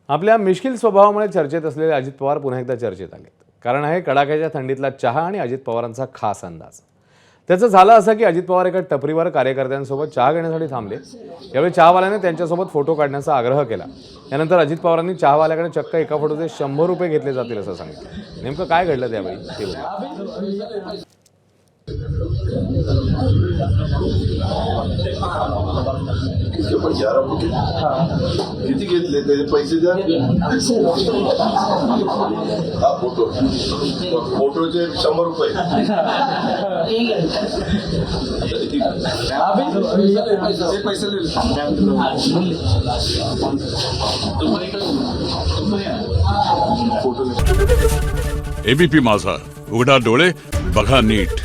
आपल्या मिश्किल स्वभावामुळे चर्चेत असलेले अजित पवार पुन्हा एकदा चर्चेत आले. कारण आहे कडाक्याच्या थंडीतला चहा आणि अजित पवारांचा खास अंदाज. त्याचं झालं असं की अजित पवार एका टपरीवर कार्यकर्त्यांसोबत चहा घेण्यासाठी थांबले. यावेळी चहावाल्याने त्यांच्यासोबत फोटो काढण्याचा आग्रह केला. यानंतर अजित पवारांनी चहावाल्याकडे चक्क एका फोटोचे 100 रुपये घेतले जातील असं सांगितलं. नेमकं काय घडलं त्यावेळी ते बघा. किती घेतले त्याचे पैसे द्या. हा फोटो फोटोचे 100 रुपये. एबीपी माझा, उघडा डोळे बघा नीट.